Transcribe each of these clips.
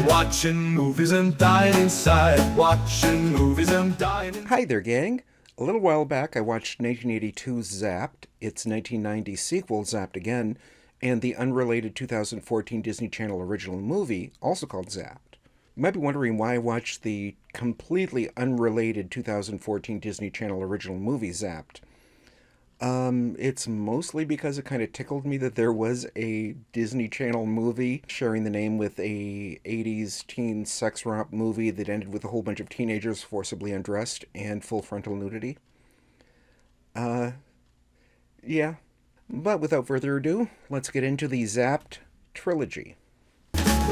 Watching movies and dying inside. Watching movies and dying inside. Hi there, gang. A little while back, I watched 1982's Zapped, its 1990 sequel, Zapped Again, and the unrelated 2014 Disney Channel original movie, also called Zapped. You might be wondering why I watched the completely unrelated 2014 Disney Channel original movie, Zapped. It's mostly because it kind of tickled me that there was a Disney Channel movie sharing the name with a 80s teen sex romp movie that ended with a whole bunch of teenagers forcibly undressed and full frontal nudity. Yeah. But without further ado, let's get into the Zapped Trilogy.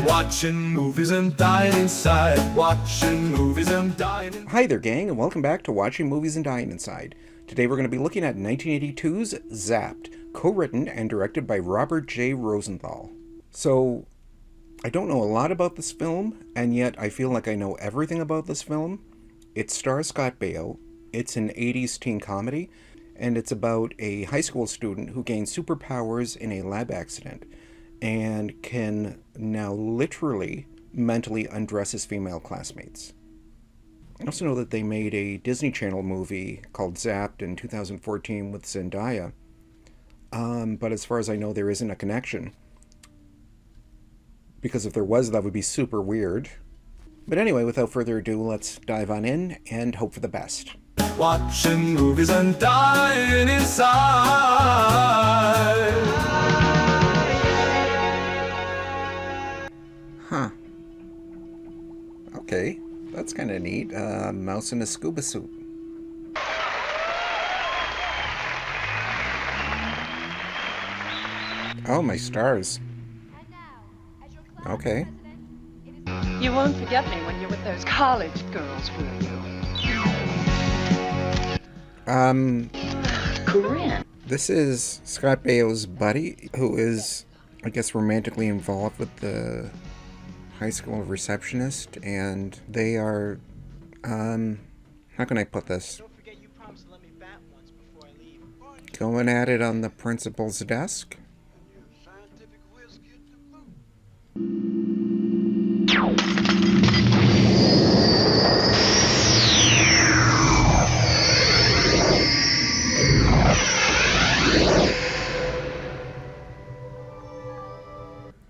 Watching movies and dying inside. Watching movies and dying inside. Hi there, gang, and welcome back to Watching Movies and Dying Inside. Today we're going to be looking at 1982's Zapped, co-written and directed by Robert J. Rosenthal. So, I don't know a lot about this film, and yet I feel like I know everything about this film. It stars Scott Baio, it's an 80s teen comedy, and it's about a high school student who gains superpowers in a lab accident, and can now literally mentally undress his female classmates. I also know that they made a Disney Channel movie called Zapped in 2014 with Zendaya, but as far as I know, there isn't a connection. Because if there was, that would be super weird. But anyway, without further ado, let's dive on in and hope for the best. Watching movies and dying inside. Huh. Okay, that's kind of neat. Mouse in a scuba suit. Oh, my stars. Okay. You won't forget me when you're with those college girls, will you? Corinne. This is Scott Baio's buddy, who is, I guess, romantically involved with the high school receptionist, and they are, how can I put this? Going at it on the principal's desk.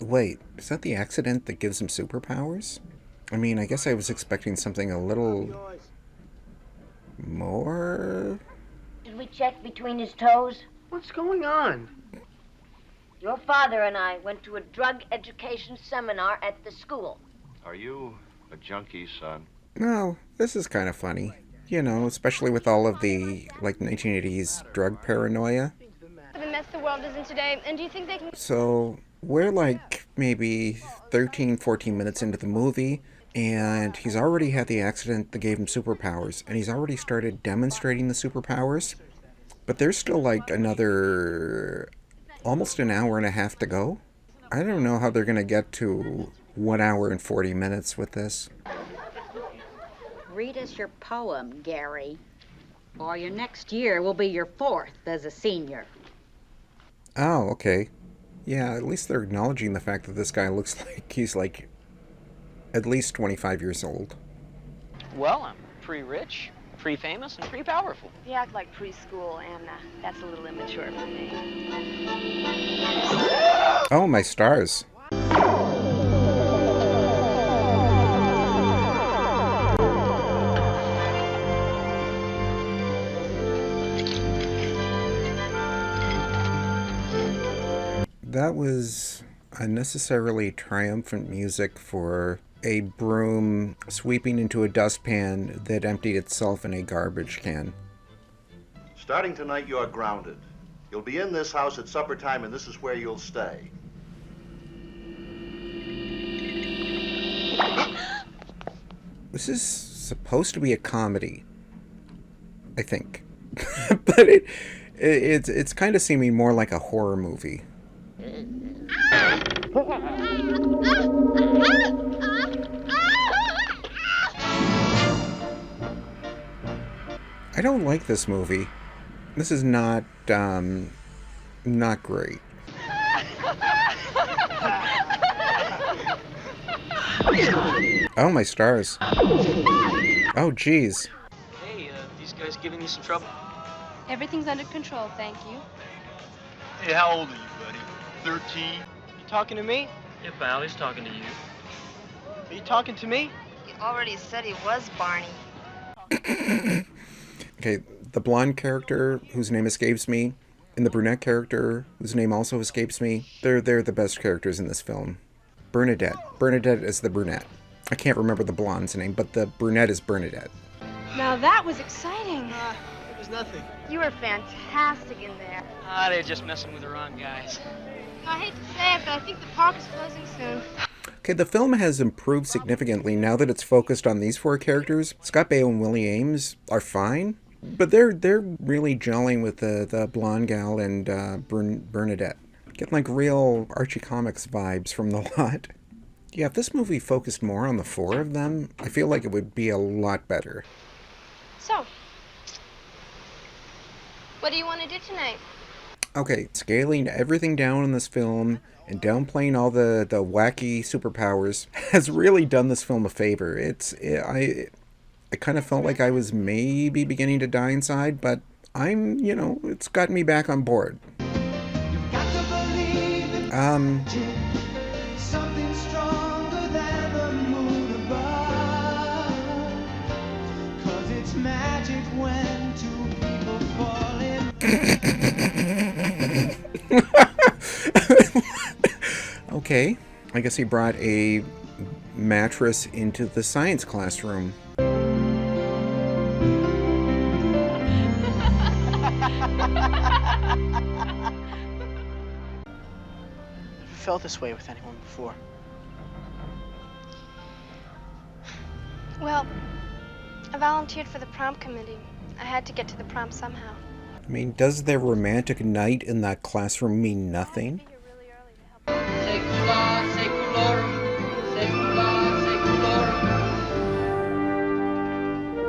Wait, is that the accident that gives him superpowers? I mean, I guess I was expecting something a little more. Did we check between his toes? What's going on? Your father and I went to a drug education seminar at the school. Are you a junkie, son? No, this is kind of funny. You know, especially with all of the, 1980s drug paranoia. The mess the world is in today, and do you think they can... So, we're maybe 13, 14 minutes into the movie, and he's already had the accident that gave him superpowers, and he's already started demonstrating the superpowers, but there's still another almost an hour and a half to go. I don't know how they're going to get to 1 hour and 40 minutes with this. Read us your poem, Gary, or your next year will be your fourth as a senior. Oh, okay. Yeah, at least they're acknowledging the fact that this guy looks like he's at least 25 years old. Well, I'm pretty rich, pretty famous, and pretty powerful. You act like preschool, and that's a little immature for me. Oh, my stars. That was unnecessarily triumphant music for a broom sweeping into a dustpan that emptied itself in a garbage can. Starting tonight, you are grounded. You'll be in this house at supper time, and this is where you'll stay. This is supposed to be a comedy, I think. But it's kind of seeming more like a horror movie. I don't like this movie. This is not great. Oh, my stars. Oh, geez. Hey, these guys giving you some trouble? Everything's under control, thank you. Hey, how old are you, buddy? 13? You talking to me? Yeah, pal, he's talking to you. Are you talking to me? He already said he was Barney. Okay, the blonde character, whose name escapes me, and the brunette character, whose name also escapes me, they're the best characters in this film. Bernadette. Bernadette is the brunette. I can't remember the blonde's name, but the brunette is Bernadette. Now that was exciting. It was nothing. You were fantastic in there. They're just messing with the wrong guys. I hate to say it, but I think the park is closing soon. Okay, the film has improved significantly now that it's focused on these four characters. Scott Baio and Willie Ames are fine, but they're really gelling with the blonde gal and Bernadette. Getting like real Archie Comics vibes from the lot. Yeah, if this movie focused more on the four of them, I feel like it would be a lot better. So, what do you want to do tonight? Okay, scaling everything down in this film and downplaying all the wacky superpowers has really done this film a favor. I kind of felt like I was maybe beginning to die inside, but it's gotten me back on board. Something stronger than the moon above. 'Cause it's magic when two people fall in. Okay, I guess he brought a mattress into the science classroom. Felt this way with anyone before. Well, I volunteered for the prom committee. I had to get to the prom somehow. I mean, does their romantic night in that classroom mean nothing?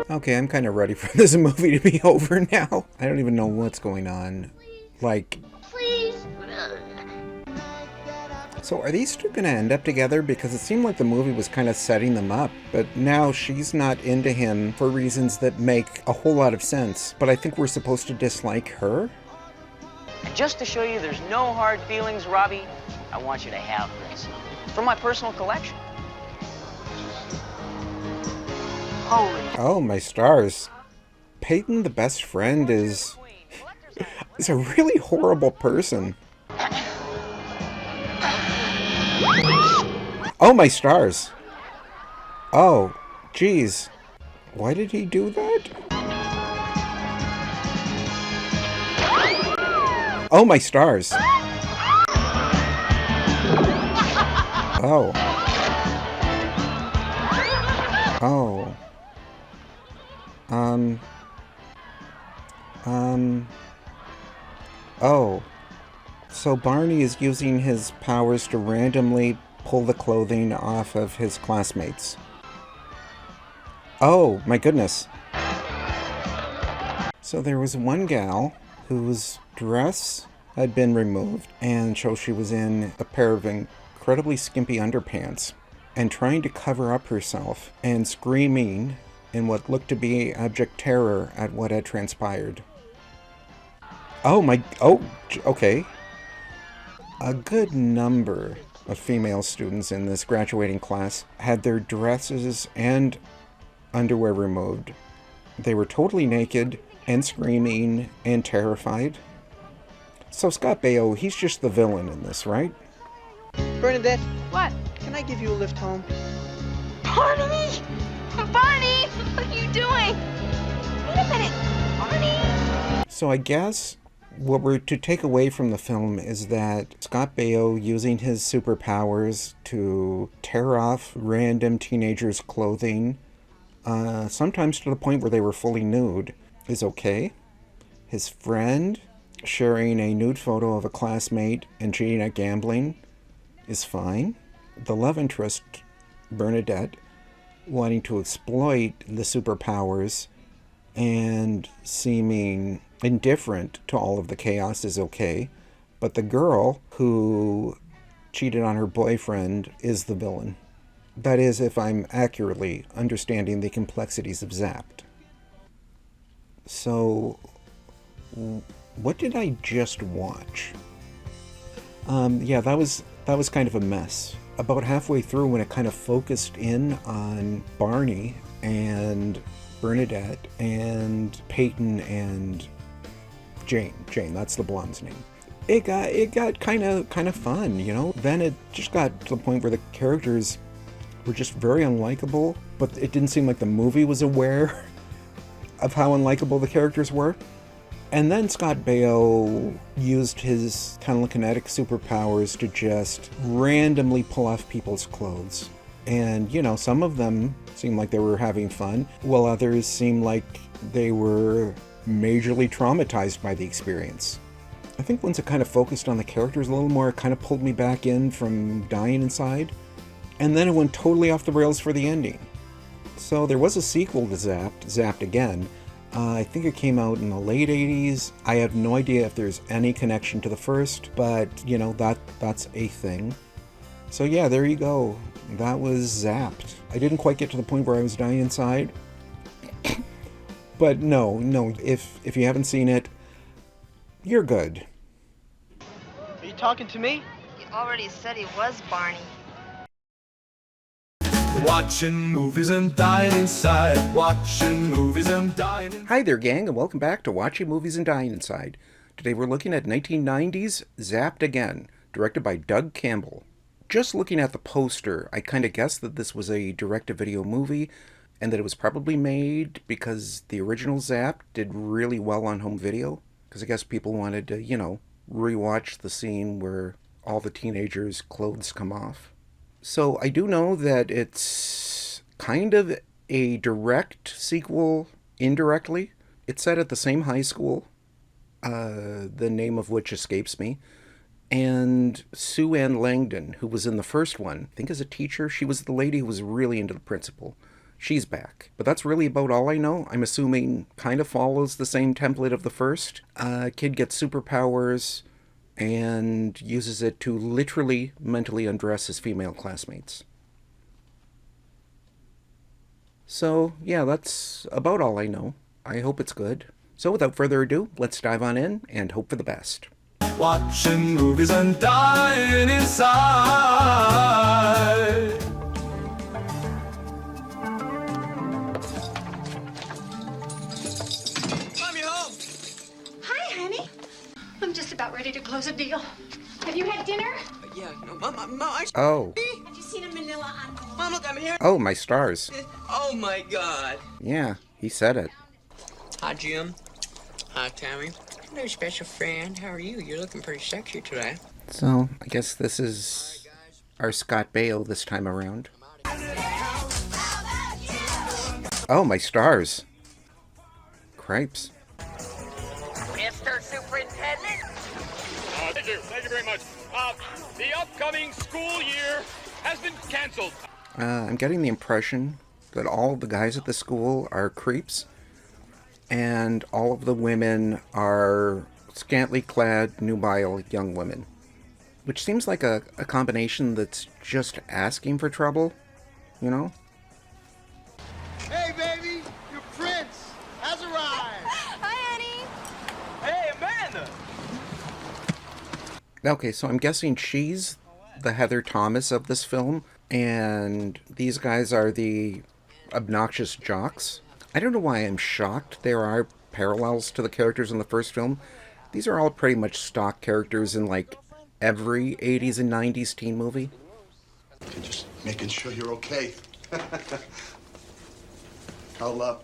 Okay, I'm kind of ready for this movie to be over now. I don't even know what's going on. Like... Please. So are these two going to end up together? Because it seemed like the movie was kind of setting them up, but now she's not into him for reasons that make a whole lot of sense. But I think we're supposed to dislike her? And just to show you there's no hard feelings, Robbie, I want you to have this. From my personal collection. Holy. Oh, my stars. Peyton, the best friend, is a really horrible person. Oh, my stars. Oh, geez. Why did he do that? Oh, my stars. Oh. Oh. Oh. So Barney is using his powers to randomly pull the clothing off of his classmates. Oh, my goodness. So there was one gal whose dress had been removed, and so she was in a pair of incredibly skimpy underpants and trying to cover up herself and screaming in what looked to be abject terror at what had transpired. Okay. A good number of female students in this graduating class had their dresses and underwear removed. They were totally naked and screaming and terrified. So Scott Baio, he's just the villain in this, right? Bernadette, What? can I give you a lift home? Barney! Barney! What are you doing? Wait a minute! Barney! So I guess what we're to take away from the film is that Scott Baio using his superpowers to tear off random teenagers' clothing, sometimes to the point where they were fully nude, is okay. His friend sharing a nude photo of a classmate and cheating at gambling is fine. The love interest, Bernadette, wanting to exploit the superpowers and seeming indifferent to all of the chaos is okay. But the girl who cheated on her boyfriend is the villain. That is, if I'm accurately understanding the complexities of Zapped. So, what did I just watch? Yeah, that was kind of a mess. About halfway through, when it kind of focused in on Barney and Bernadette and Peyton and Jane, that's the blonde's name. It got kind of fun, you know? Then it just got to the point where the characters were just very unlikable, but it didn't seem like the movie was aware of how unlikable the characters were. And then Scott Baio used his telekinetic superpowers to just randomly pull off people's clothes. And, you know, some of them seemed like they were having fun, while others seemed like they were majorly traumatized by the experience. I think once it kind of focused on the characters a little more, it kind of pulled me back in from dying inside. And then it went totally off the rails for the ending. So there was a sequel to Zapped Again. I think it came out in the late 80s. I have no idea if there's any connection to the first, but, you know, that's a thing. So yeah, there you go. That was Zapped. I didn't quite get to the point where I was dying inside. But no, if you haven't seen it, you're good. Are you talking to me? You already said he was Barney. Watching movies and dying inside. Watching movies and dying inside. Hi there, gang, and welcome back to Watching Movies and Dying Inside. Today we're looking at 1990's Zapped Again, directed by Doug Campbell. Just looking at the poster, I kind of guessed that this was a direct-to-video movie, and that it was probably made because the original Zapped did really well on home video. Because I guess people wanted to, you know, rewatch the scene where all the teenagers' clothes come off. So I do know that it's kind of a direct sequel indirectly. It's set at the same high school, the name of which escapes me. And Sue Ann Langdon, who was in the first one, I think as a teacher, she was the lady who was really into the principal. She's back. But that's really about all I know. I'm assuming kind of follows the same template of the first. Kid gets superpowers and uses it to literally mentally undress his female classmates. So, yeah, that's about all I know. I hope it's good. So without further ado, let's dive on in and hope for the best. Watching movies and dying inside. I'm just about ready to close a deal. Have you had dinner? Yeah, no, Mom, Oh. Have you seen a manila envelope? Mom, look, I'm here. Oh, my stars. Oh, my God. Yeah, he said it. Hi, Jim. Hi, Tammy. Hello, special friend. How are you? You're looking pretty sexy today. So, I guess this is our Scott Baio this time around. Oh, my stars. Cripes. Mr. Superintendent? Thank you very much. The upcoming school year has been canceled. I'm getting the impression that all of the guys at the school are creeps, and all of the women are scantily clad, nubile young women. Which seems like a combination that's just asking for trouble, you know? Hey, baby, your prince has arrived. Hi, honey. Hey, Amanda. Okay, so I'm guessing she's the Heather Thomas of this film, and these guys are the obnoxious jocks. I don't know why I'm shocked there are parallels to the characters in the first film. These are all pretty much stock characters in, like, every 80s and 90s teen movie. Just making sure you're okay. I'll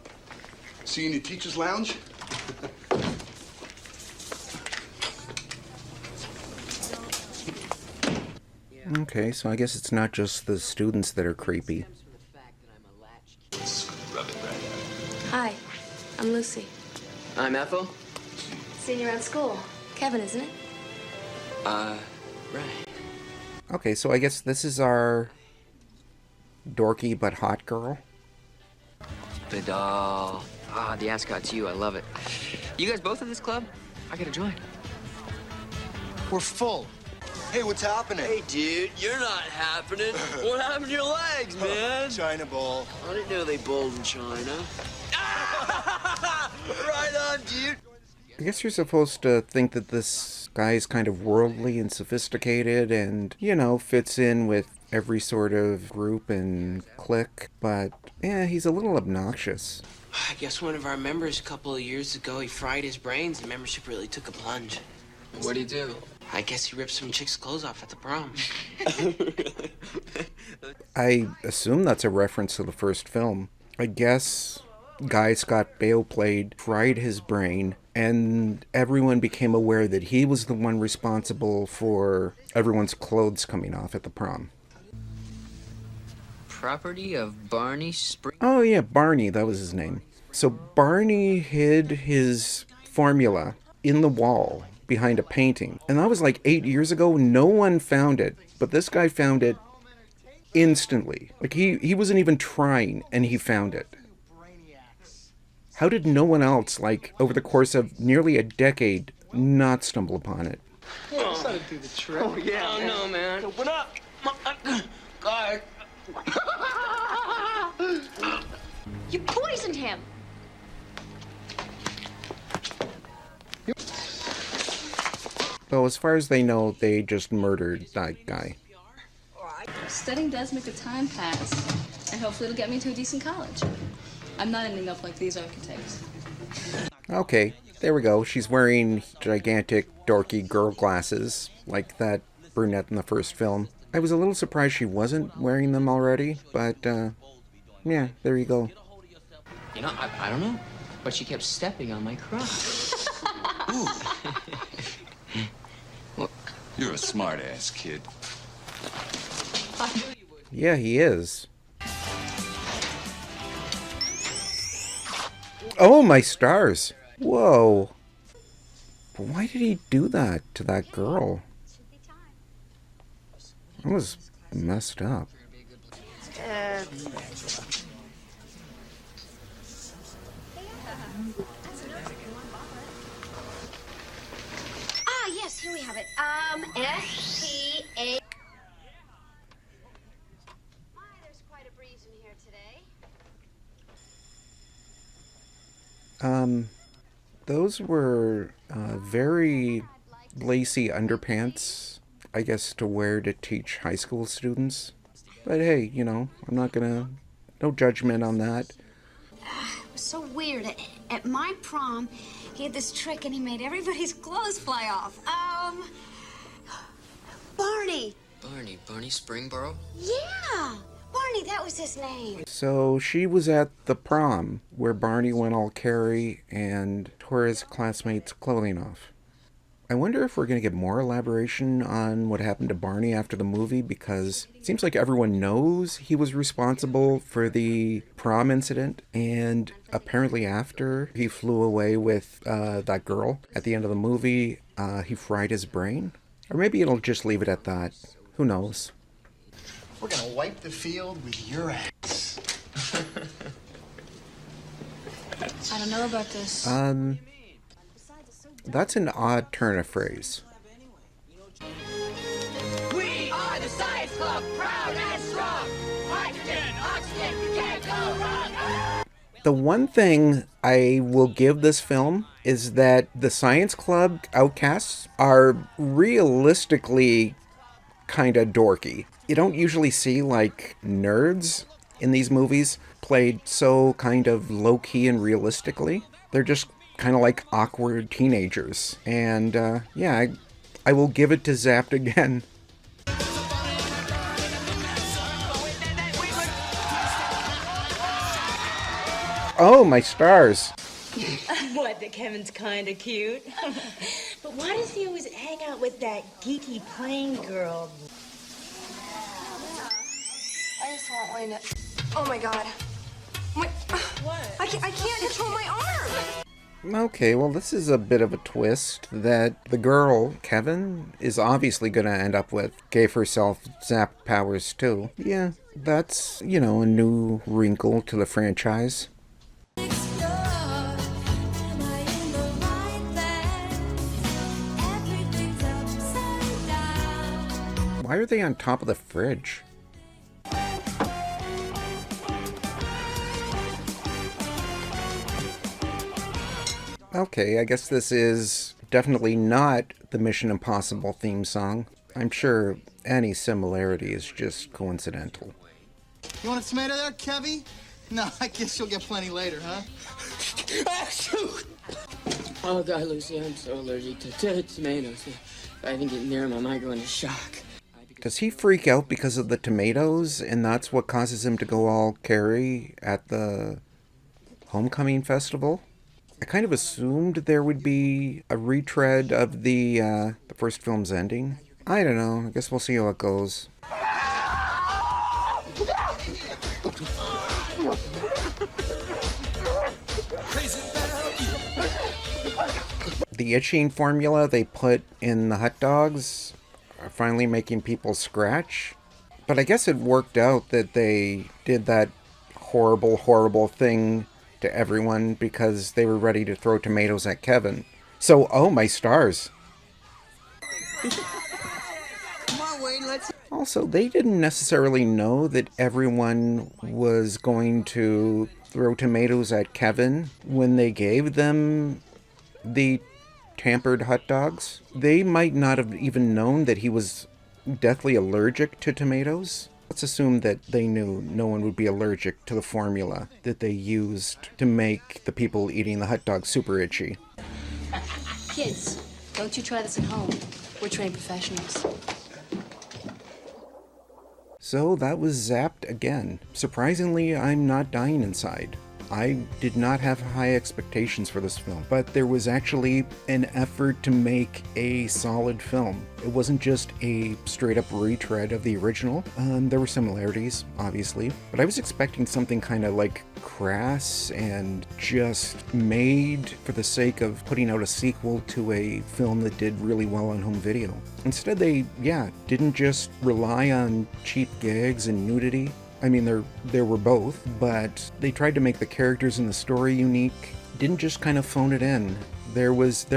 see you in your teacher's lounge. Okay, so I guess it's not just the students that are creepy. Hi, I'm Lucy. I'm Ethel. Senior at school. Kevin, isn't it? Right. Okay, so I guess this is our dorky but hot girl. The doll. Ah, the ascot's you. I love it. You guys both in this club? I gotta join. We're full. Hey, what's happening? Hey, dude, you're not happening. What happened to your legs, man? China ball. I didn't know they bowled in China. Right on, dude. I guess you're supposed to think that this guy's kind of worldly and sophisticated and, you know, fits in with every sort of group and clique, but yeah, he's a little obnoxious. I guess one of our members a couple of years ago, he fried his brains and membership really took a plunge. What'd he do? I guess he ripped some chick's clothes off at the prom. I assume that's a reference to the first film. I guess guy Scott Baio played fried his brain, and everyone became aware that he was the one responsible for everyone's clothes coming off at the prom. Property of Barney Spring. Oh yeah, Barney, that was his name. So Barney hid his formula in the wall behind a painting. And that was like 8 years ago. No one found it, but this guy found it instantly. Like he wasn't even trying, and he found it. How did no one else, like, over the course of nearly a decade, not stumble upon it? Oh, that'll do the trick. Oh, yeah. Oh, no, man. Open up. God. You poisoned him. Well, as far as they know, they just murdered that guy. Studying does make the time pass, and hopefully it'll get me to a decent college. I'm not ending up like these architects. Okay, there we go. She's wearing gigantic, dorky girl glasses, like that brunette in the first film. I was a little surprised she wasn't wearing them already, but, yeah, there you go. You know, I don't know, but she kept stepping on my crotch. You're a smart-ass kid. Yeah, he is. Oh, my stars. Whoa. Why did he do that to that girl? That was messed up. Yes, here we have it. S-P-A... There's quite a breeze in here today. Those were very lacy underpants, I guess, to wear to teach high school students. But hey, you know, I'm not gonna... No judgment on that. It was so weird. At my prom, he had this trick and he made everybody's clothes fly off. Barney. Barney Springboro? Yeah, Barney, that was his name. So she was at the prom where Barney went all Carrie and tore his classmates' clothing off. I wonder if we're going to get more elaboration on what happened to Barney after the movie, because it seems like everyone knows he was responsible for the prom incident, and apparently after he flew away with that girl at the end of the movie, he fried his brain. Or maybe it'll just leave it at that. Who knows? We're gonna wipe the field with your ass. I don't know about this. That's an odd turn of phrase. We are the Science Club, proud and strong. Hydrogen, oxygen, we can't go wrong. The one thing I will give this film is that the Science Club outcasts are realistically kind of dorky. You don't usually see, like, nerds in these movies played so kind of low-key and realistically. They're just kind of like awkward teenagers. And, yeah, I will give it to Zapped Again. Oh, my stars. What, that Kevin's kind of cute? But why does he always hang out with that geeky plain girl? I just want Wayne to... Oh my god. What? I can't control my arm! Okay, well, this is a bit of a twist that the girl, Kevin, is obviously going to end up with. Gave herself zap powers, too. Yeah, that's, you know, a new wrinkle to the franchise. Why are they on top of the fridge? Okay, I guess this is definitely not the Mission Impossible theme song. I'm sure any similarity is just coincidental. You want a tomato there, Kevy? No, I guess you'll get plenty later, huh? Ah, shoot! Oh, God, Lucy, I'm so allergic to tomatoes. If I even get near them, I might go into shock. Does he freak out because of the tomatoes, and that's what causes him to go all Carrie at the homecoming festival? I kind of assumed there would be a retread of the first film's ending. I don't know. I guess we'll see how it goes. The itching formula they put in the hot dogs are finally making people scratch. But I guess it worked out that they did that horrible, horrible thing to everyone because they were ready to throw tomatoes at Kevin. So, oh my stars. Come on, Wayne, let's... Also, they didn't necessarily know that everyone was going to throw tomatoes at Kevin when they gave them the tampered hot dogs. They might not have even known that he was deathly allergic to tomatoes. Let's assume that they knew no one would be allergic to the formula that they used to make the people eating the hot dog super itchy. Kids, don't you try this at home. We're trained professionals. So that was Zapped Again. Surprisingly, I'm not dying inside. I did not have high expectations for this film, but there was actually an effort to make a solid film. It wasn't just a straight-up retread of the original. There were similarities, obviously, but I was expecting something kind of like crass and just made for the sake of putting out a sequel to a film that did really well on home video. Instead, they, didn't just rely on cheap gags and nudity. I mean, there were both, but they tried to make the characters and the story unique. Didn't just kind of phone it in. There was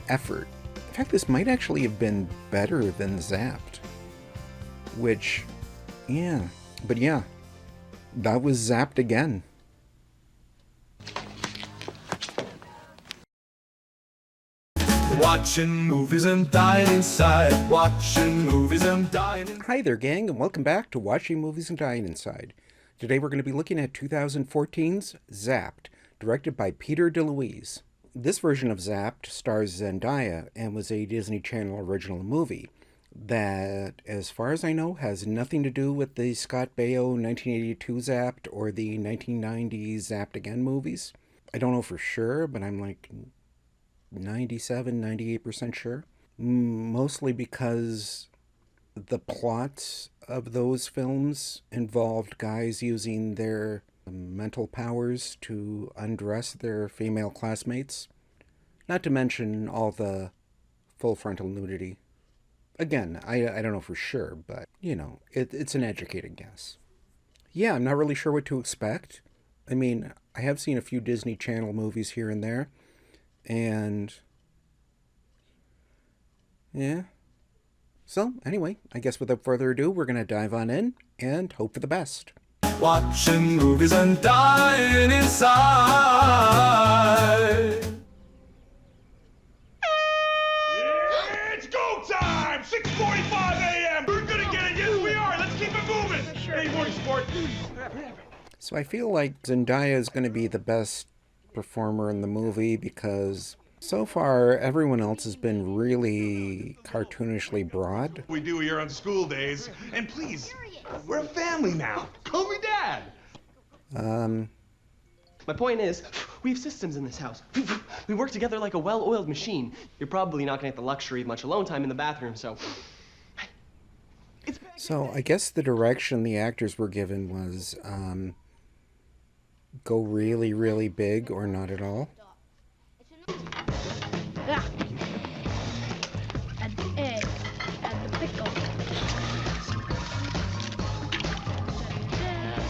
effort. In fact, this might actually have been better than Zapped. Which, that was Zapped Again. Watching movies and dying inside. Watching movies and dying inside. Hi there, gang, and welcome back to Watching Movies and Dying Inside. Today we're going to be looking at 2014's Zapped, directed by Peter DeLuise. This version of Zapped stars Zendaya and was a Disney Channel original movie that, as far as I know, has nothing to do with the Scott Baio 1982 Zapped or the 1990 Zapped Again movies. I don't know for sure, but I'm like 98% sure. Mostly because the plots of those films involved guys using their mental powers to undress their female classmates. Not to mention all the full frontal nudity. Again, I don't know for sure, but, it's an educated guess. Yeah, I'm not really sure what to expect. I mean, I have seen a few Disney Channel movies here and there, and so anyway, I guess without further ado, we're gonna dive on in and hope for the best. Watching movies and dying inside. It's go time! 6:45 a.m. We're gonna get it. Yes, we are. Let's keep it moving. Hey, morning, sport. So I feel like Zendaya is going to be the best performer in the movie because so far everyone else has been really cartoonishly broad. We do here on school days. And please, we're a family now. Call me Dad. My point is, we have systems in this house. We work together like a well-oiled machine. You're probably not gonna get the luxury of much alone time in the bathroom, so... So I guess the direction the actors were given was go really, really big or not at all. And the egg and the pickle.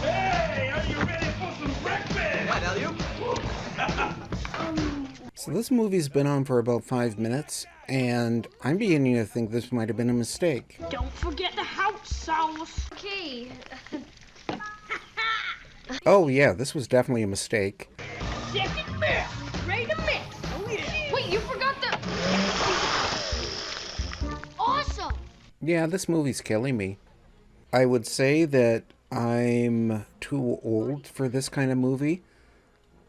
Hey, are you ready for some breakfast? What, Elliot? So this movie's been on for about 5 minutes, and I'm beginning to think this might have been a mistake. Don't forget the house sauce. Okay. Oh yeah, this was definitely a mistake. Second miss. Ready to miss. Oh yeah. Wait, you forgot the... Awesome! Yeah, this movie's killing me. I would say that I'm too old for this kind of movie,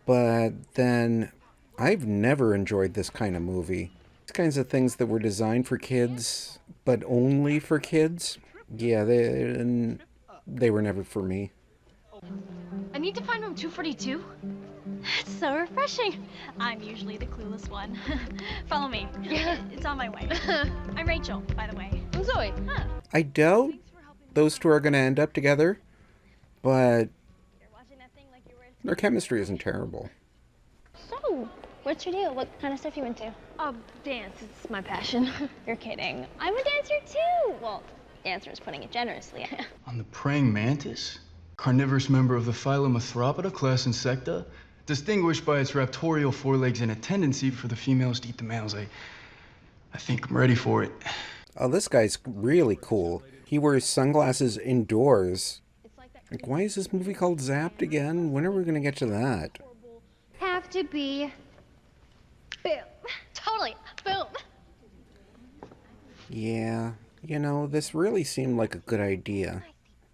but then I've never enjoyed this kind of movie. These kinds of things that were designed for kids, but only for kids, yeah, they were never for me. I need to find room 242. That's so refreshing. I'm usually the clueless one. Follow me. Yeah. It's on my way. I'm Rachel, by the way. I'm Zoe. Huh. I doubt those two are going to end up together, but their chemistry isn't terrible. So, what's your deal? What kind of stuff you into? Dance. It's my passion. You're kidding. I'm a dancer too. Well, dancer is putting it generously. On the praying mantis? Carnivorous member of the phylum Arthropoda, class Insecta, distinguished by its raptorial forelegs and a tendency for the females to eat the males. I think I'm ready for it. Oh, this guy's really cool. He wears sunglasses indoors. Like, why is this movie called Zapped Again? When are we going to get to that? Have to be... Boom. Totally. Boom. Yeah, you know, this really seemed like a good idea.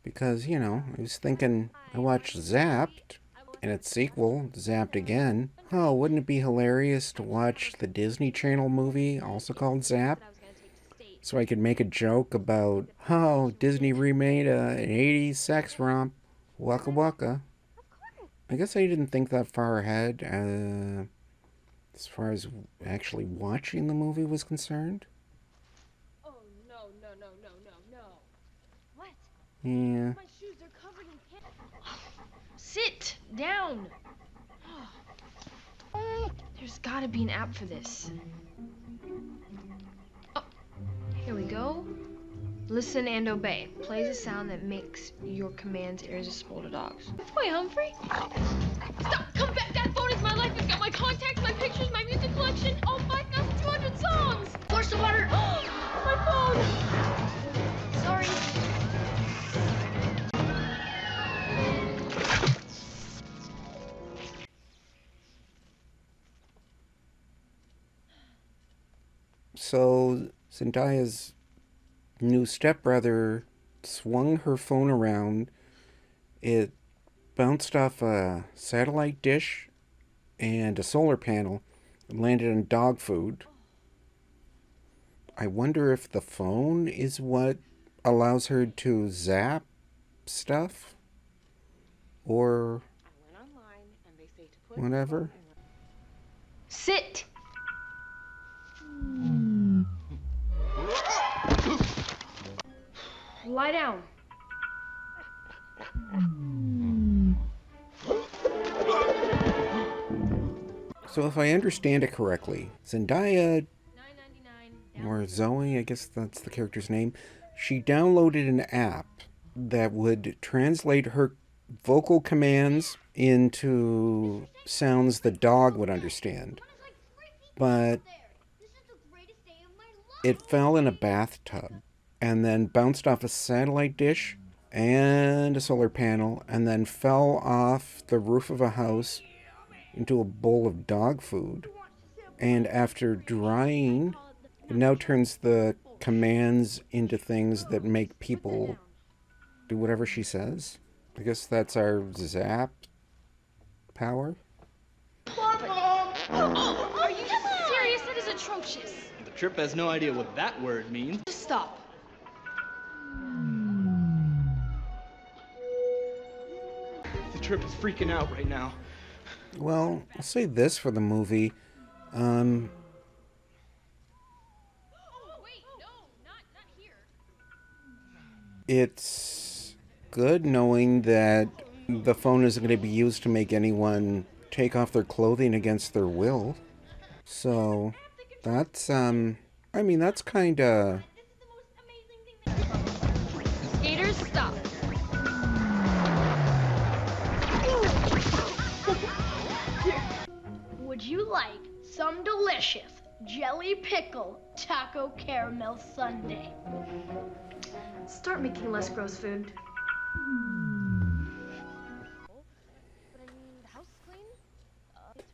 Because, you know, I was thinking, I watched Zapped, and its sequel, Zapped Again. Oh, wouldn't it be hilarious to watch the Disney Channel movie, also called Zapped? So I could make a joke about, oh, Disney remade an 80s sex romp. Waka waka. I guess I didn't think that far ahead, as far as actually watching the movie was concerned. Oh, no. What? Yeah. My shoes are covered in Sit down. There's gotta be an app for this. Oh, here we go. Listen and obey. Plays a sound that makes your commands irresistible to dogs. Boy, Humphrey. Stop! Come back! That phone is my life. It's got my contacts, my pictures, my music collection, all 5,200 songs. Flush the water. My phone. Sorry. So Zendaya's new stepbrother swung her phone around. It bounced off a satellite dish and a solar panel and landed on dog food. I wonder if the phone is what allows her to zap stuff or whatever. Sit. Lie down. So if I understand it correctly, Zendaya, or Zoe, I guess that's the character's name, she downloaded an app that would translate her vocal commands into sounds the dog would understand. But it fell in a bathtub and then bounced off a satellite dish and a solar panel and then fell off the roof of a house into a bowl of dog food. And after drying, it now turns the commands into things that make people do whatever she says. I guess that's our zap power. Are you serious? That is atrocious. The trip has no idea what that word means. Just stop. The trip is freaking out right now. Well, I'll say this for the movie. It's good knowing that the phone isn't going to be used to make anyone take off their clothing against their will. So, that's, I mean, that's kinda... Skaters, stop. Would you like some delicious jelly pickle taco caramel sundae. Start making less gross food.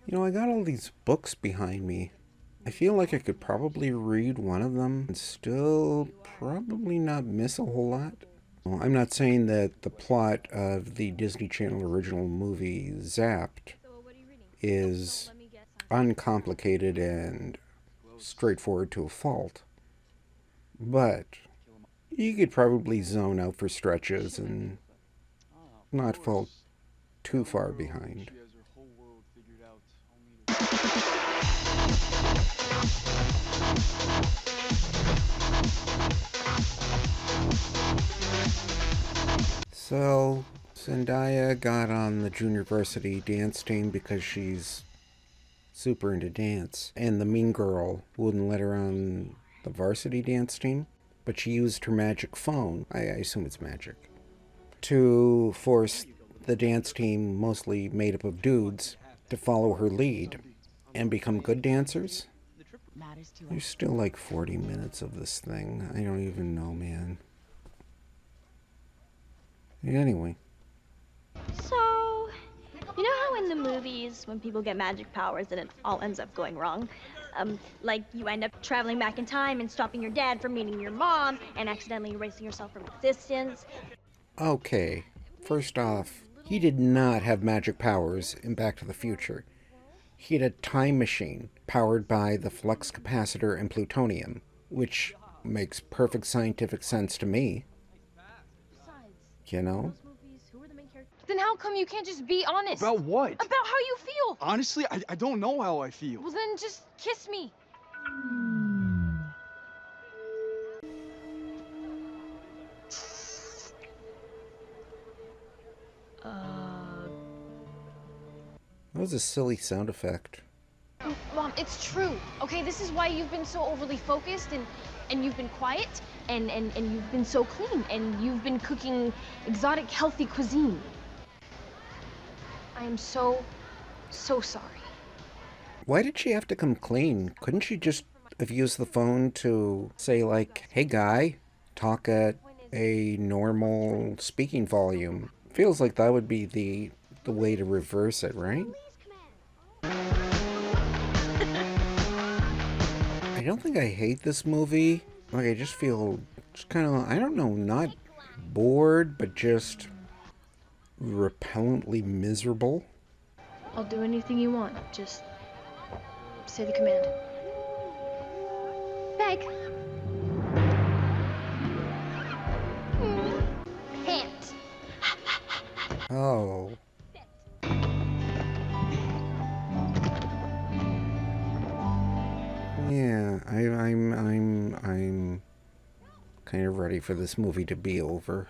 You know, I got all these books behind me. I feel like I could probably read one of them and still probably not miss a whole lot. Well, I'm not saying that the plot of the Disney Channel original movie Zapped is uncomplicated and straightforward to a fault, but you could probably zone out for stretches and not fall too far behind. So, Zendaya got on the junior varsity dance team because she's super into dance, and the mean girl wouldn't let her on the varsity dance team, but she used her magic phone, I assume it's magic, to force the dance team, mostly made up of dudes, to follow her lead and become good dancers. There's still like 40 minutes of this thing. I don't even know, man. Anyway. So, you know how in the movies, when people get magic powers, then it all ends up going wrong? Like you end up traveling back in time and stopping your dad from meeting your mom and accidentally erasing yourself from existence. Okay, first off, he did not have magic powers in Back to the Future. He had a time machine powered by the flux capacitor and plutonium, which makes perfect scientific sense to me. You know? Then how come you can't just be honest? About what? About how you feel. Honestly, I don't know how I feel. Well, then just kiss me. That was a silly sound effect. Mom, it's true. Okay, this is why you've been so overly focused and you've been quiet and you've been so clean and you've been cooking exotic, healthy cuisine. I am so sorry. Why did she have to come clean? Couldn't she just have used the phone to say, like, hey guy, talk at a normal speaking volume? Feels like that would be the way to reverse it, right? I don't think I hate this movie. Like, I just feel just kind of, I don't know, not bored, but just repellently miserable. I'll do anything you want. Just say the command. Beg. Pants. Oh. Yeah, I'm kind of ready for this movie to be over.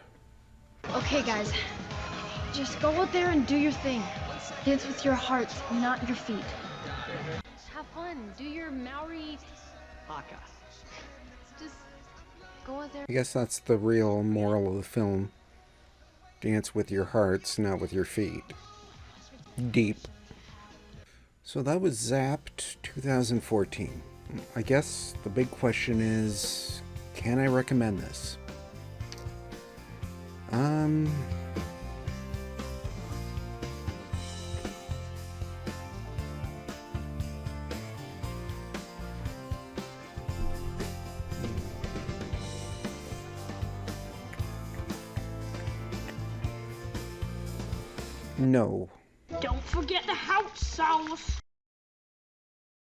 Okay, guys. Just go out there and do your thing. Dance with your heart, not your feet. Have fun. Do your Maori haka. Just go out there. I guess that's the real moral of the film. Dance with your hearts, not with your feet. Deep. So that was Zapped 2014. I guess the big question is, can I recommend this? No. Don't forget the house sauce.